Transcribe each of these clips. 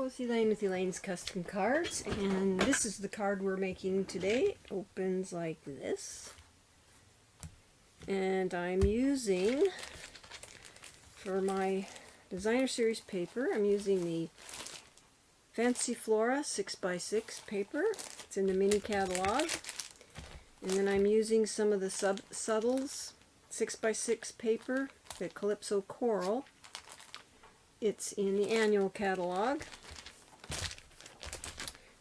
It's Elaine with Elaine's Custom Cards, and this is the card we're making today. It opens like this, and I'm using, for my designer series paper, I'm using the Fancy Flora 6x6 paper. It's in the mini catalog, and then I'm using some of the Subtles 6x6 paper, the Calypso Coral. It's in the annual catalog.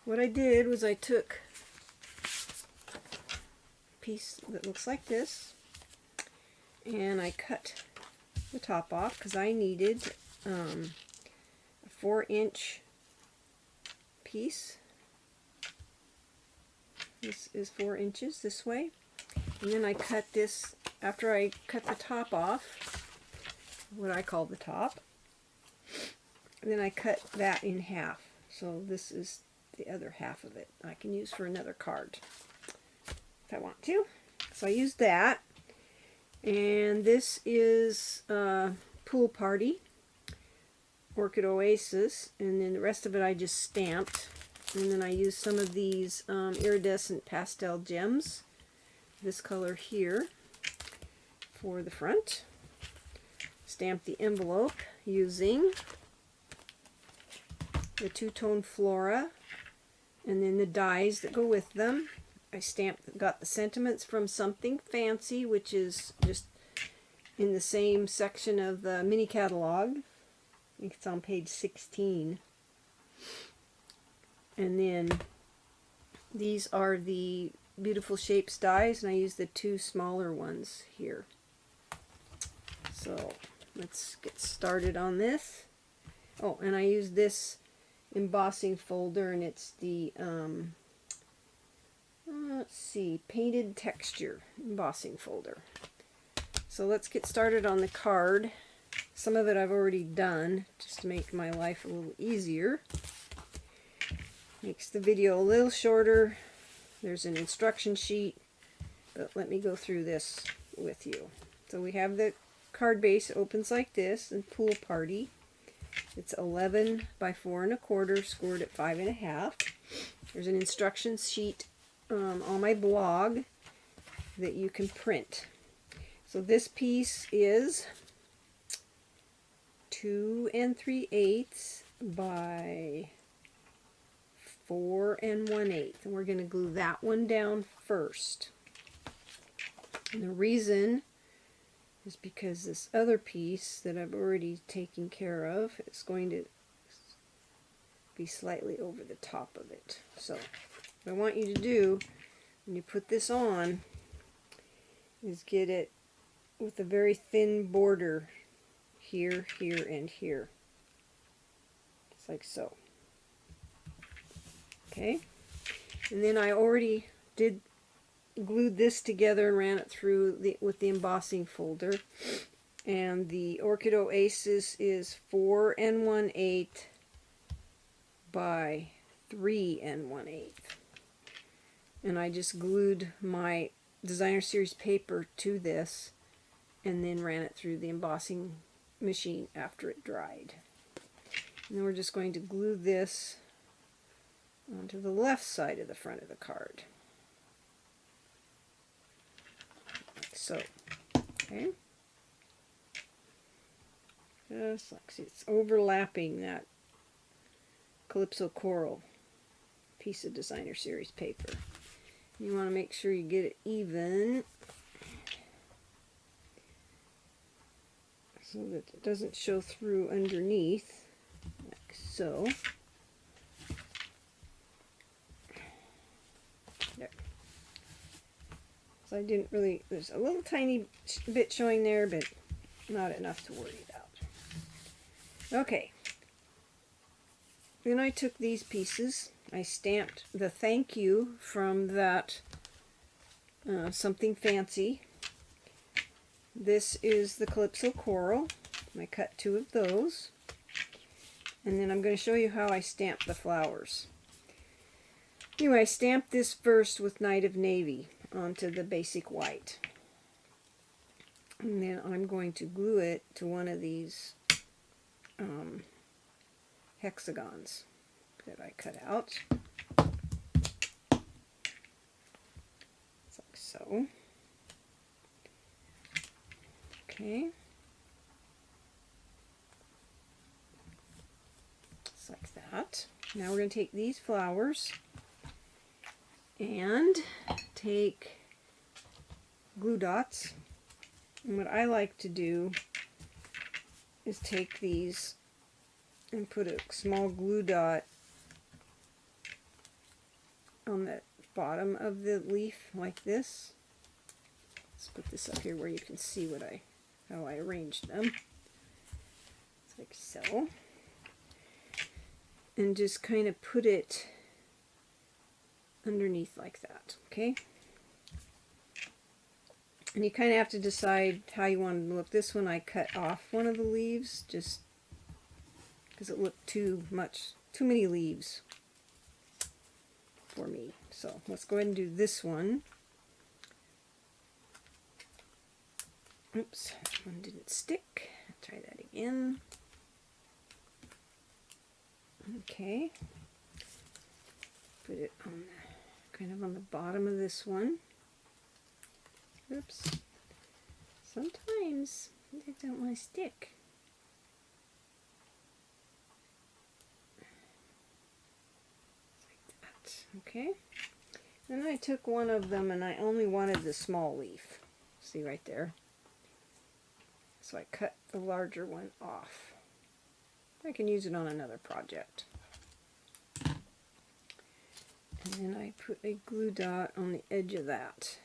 What I did was I took a piece that looks like this, and I cut the top off because I needed a 4-inch piece. This is 4 inches this way. And then I cut this, after I cut the top off, what I call the top, and then I cut that in half. So this is the other half of it I can use for another card if I want to. So I used that, and this is Pool Party, Orchid Oasis, and then the rest of it I just stamped. And then I used some of these iridescent pastel gems, this color here, for the front. Stamped the envelope using the two-tone Flora, and then the dies that go with them. I got the sentiments from Something Fancy, which is just in the same section of the mini catalog. I think it's on page 16. And then these are the Beautiful Shapes dies, and I use the two smaller ones here. So let's get started on this. Oh, and I use this embossing folder, and it's the let's see, painted texture embossing folder. So let's get started on the card. Some of it I've already done just to make my life a little easier. Makes the video a little shorter. There's an instruction sheet, but let me go through this with you. So we have the card base. It opens like this, and Pool Party. It's 11 by 4 1/4, scored at 5 1/2. There's an instructions sheet on my blog that you can print. So this piece is 2 3/8 by 4 1/8, and we're going to glue that one down first. And the reason is because this other piece that I've already taken care of is going to be slightly over the top of it. So what I want you to do when you put this on is get it with a very thin border here, here, and here. Just like so. Okay? And then I already glued this together and ran it through with the embossing folder. And the Orchid Oasis is 4 1/8 by 3 1/8. And I just glued my designer series paper to this and then ran it through the embossing machine after it dried. And then we're just going to glue this onto the left side of the front of the card. Like so. Okay? Just like, see, it's overlapping that Calypso Coral piece of designer series paper. You want to make sure you get it even so that it doesn't show through underneath, like so. There. So I didn't really, there's a little tiny bit showing there, but not enough to worry about. Okay. Then I took these pieces. I stamped the thank you from that Something Fancy. This is the Calypso Coral. I cut 2 of those. And then I'm going to show you how I stamp the flowers. Anyway, I stamped this first with Night of Navy onto the basic white. And then I'm going to glue it to one of these hexagons. that I cut out. It's like so. Okay. Just like that. Now we're going to take these flowers and take glue dots. And what I like to do is take these and put a small glue dot on the bottom of the leaf like this. Let's put this up here where you can see how I arranged them. It's like so. And just kind of put it underneath like that, okay? And you kind of have to decide how you want it to look. This one I cut off one of the leaves just because it looked too many leaves for me. So let's go ahead and do this one. Oops, that one didn't stick. Try that again. Okay. Put it on kind of on the bottom of this one. Oops. Sometimes they don't want to stick. Like that. Okay. Then I took one of them and I only wanted the small leaf. See right there? So I cut the larger one off. I can use it on another project. And then I put a glue dot on the edge of that.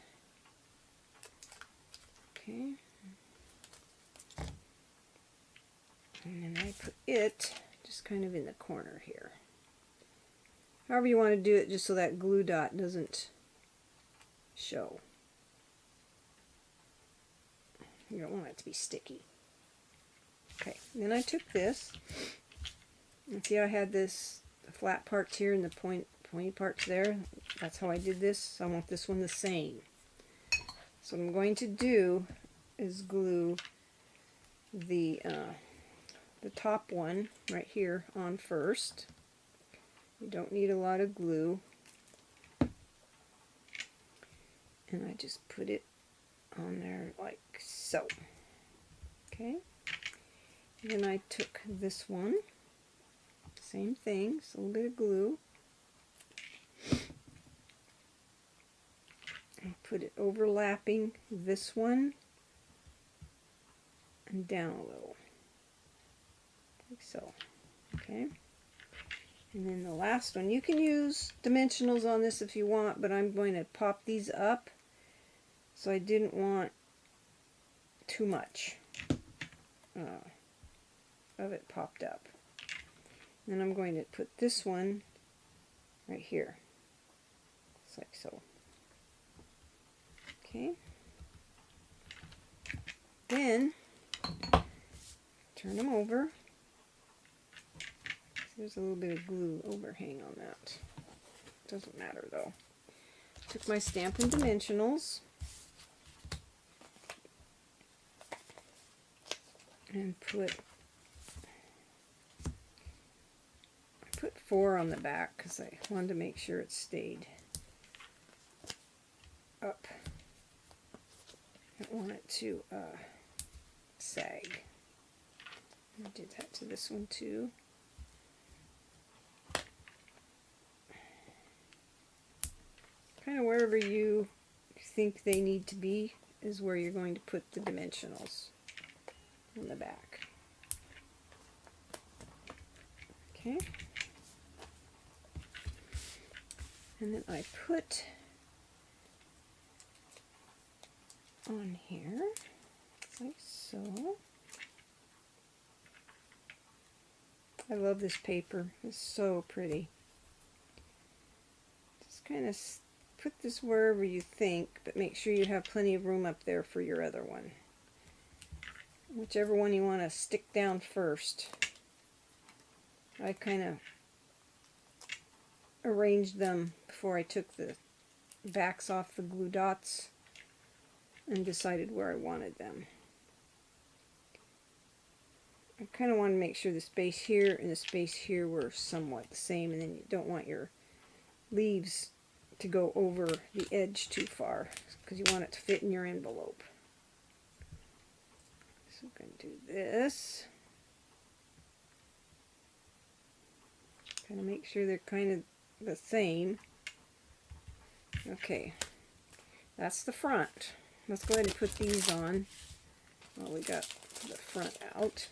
Okay. And then I put it just kind of in the corner here. However you want to do it, just so that glue dot doesn't show. You don't want it to be sticky. Okay, and then I took this, and see how I had the flat parts here and the pointy parts there? That's how I did this. I want this one the same. So what I'm going to do is glue the top one right here on first. You don't need a lot of glue. And I just put it on there like so. Okay. And then I took this one, same thing, just a little bit of glue, and put it overlapping this one and down a little, like so. Okay. And then the last one, you can use dimensionals on this if you want, but I'm going to pop these up, so I didn't want too much of it popped up. And then I'm going to put this one right here, just like so. Okay. Then turn them over. There's a little bit of glue overhang on that. Doesn't matter though. Took my Stampin' Dimensionals and put 4 on the back because I wanted to make sure it stayed up. I don't want it to sag. I did that to this one too. Kind of wherever you think they need to be is where you're going to put the dimensionals on the back. Okay. And then I put on here, like so. I love this paper. It's so pretty. Just kind of put this wherever you think, but make sure you have plenty of room up there for your other one. Whichever one you want to stick down first. I kind of arranged them before I took the backs off the glue dots and decided where I wanted them. I kind of want to make sure the space here and the space here were somewhat the same, and then you don't want your leaves to go over the edge too far because you want it to fit in your envelope. So I'm going to do this. Kind of make sure they're kind of the same. Okay, that's the front. Let's go ahead and put these on while we got the front out.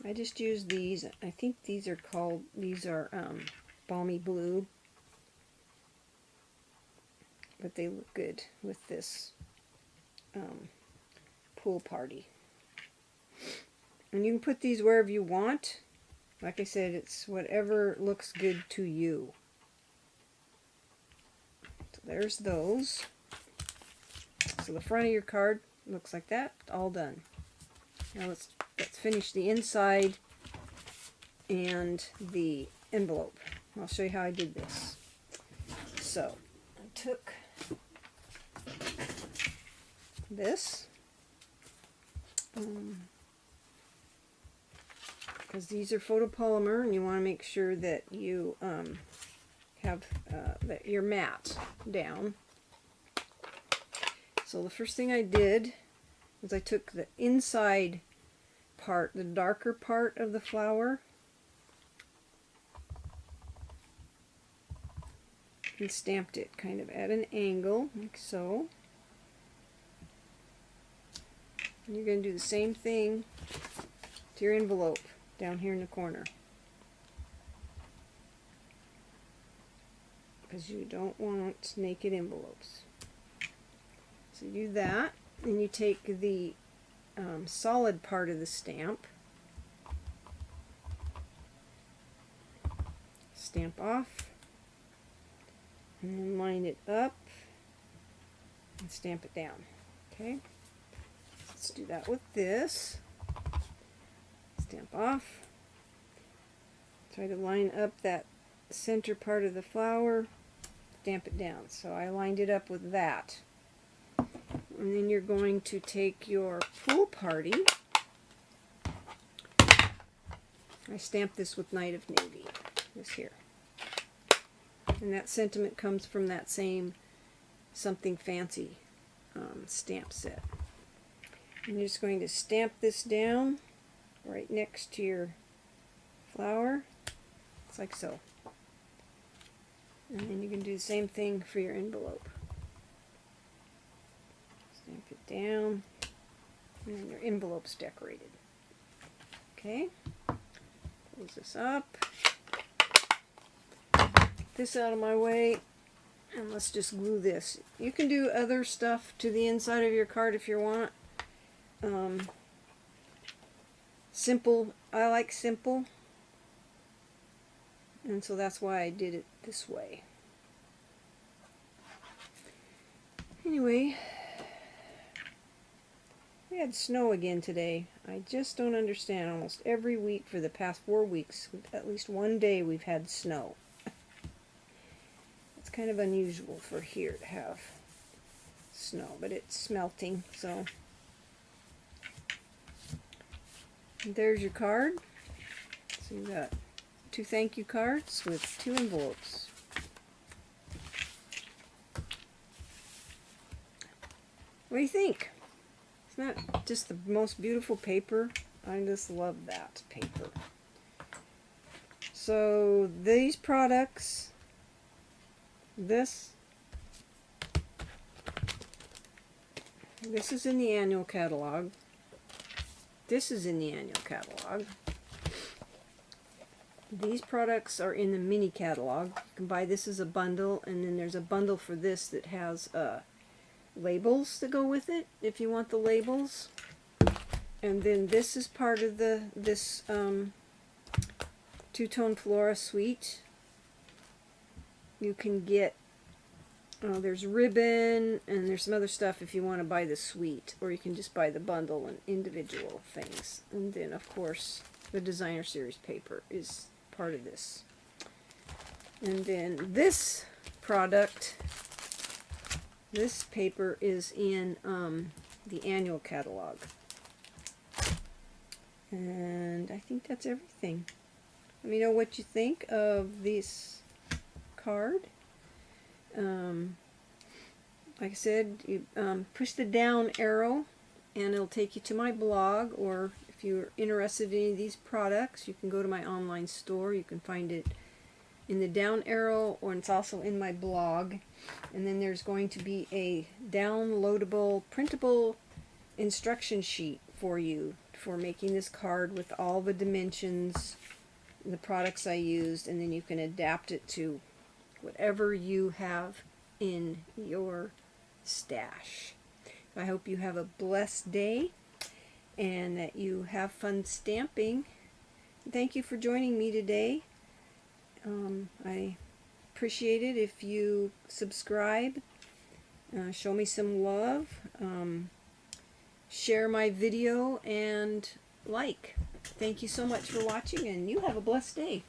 I just used these. I think these are balmy blue, but they look good with this pool party. And you can put these wherever you want. Like I said, it's whatever looks good to you. So there's those. So the front of your card looks like that, all done. Now let's finish the inside and the envelope. I'll show you how I did this. So I took this, because these are photopolymer and you want to make sure that you have that you're matte down. So the first thing I did was I took the inside part, the darker part of the flower, and stamped it kind of at an angle, like so. And you're going to do the same thing to your envelope down here in the corner, because you don't want naked envelopes. So you do that, and you take the solid part of the stamp, stamp off, and then line it up and stamp it down. Okay, let's do that with this. Stamp off, try to line up that center part of the flower, stamp it down. So I lined it up with that. And then you're going to take your pool party. I stamped this with Night of Navy, this here. And that sentiment comes from that same Something Fancy stamp set. And you're just going to stamp this down right next to your flower. It's like so. And then you can do the same thing for your envelope. Stamp it down, and then your envelope's decorated. Okay, close this up, get this out of my way, and let's just glue this. You can do other stuff to the inside of your card if you want. Simple, I like simple, and so that's why I did it this way. Anyway, we had snow again today. I just don't understand. Almost every week for the past 4 weeks, at least one day we've had snow. It's kind of unusual for here to have snow, but it's melting, so. And there's your card. So you got 2 thank you cards with 2 envelopes. What do you think? Isn't that just the most beautiful paper? I just love that paper. So these products, this is in the annual catalog. This is in the annual catalog. These products are in the mini catalog. You can buy this as a bundle, and then there's a bundle for this that has labels that go with it if you want the labels. And then this is part of this two-tone Flora suite. You can get there's ribbon and there's some other stuff if you want to buy the suite, or you can just buy the bundle and individual things. And then of course the designer series paper is part of this. And then this product This paper is in the annual catalog. And I think that's everything. Let me know what you think of this card. Like I said, you push the down arrow and it'll take you to my blog, or if you're interested in any of these products, you can go to my online store. You can find it in the down arrow, or it's also in my blog. And then there's going to be a downloadable, printable instruction sheet for you for making this card with all the dimensions, the products I used, and then you can adapt it to whatever you have in your stash. I hope you have a blessed day and that you have fun stamping. Thank you for joining me today. I appreciate it if you subscribe, show me some love, share my video, and like. Thank you so much for watching, and you have a blessed day.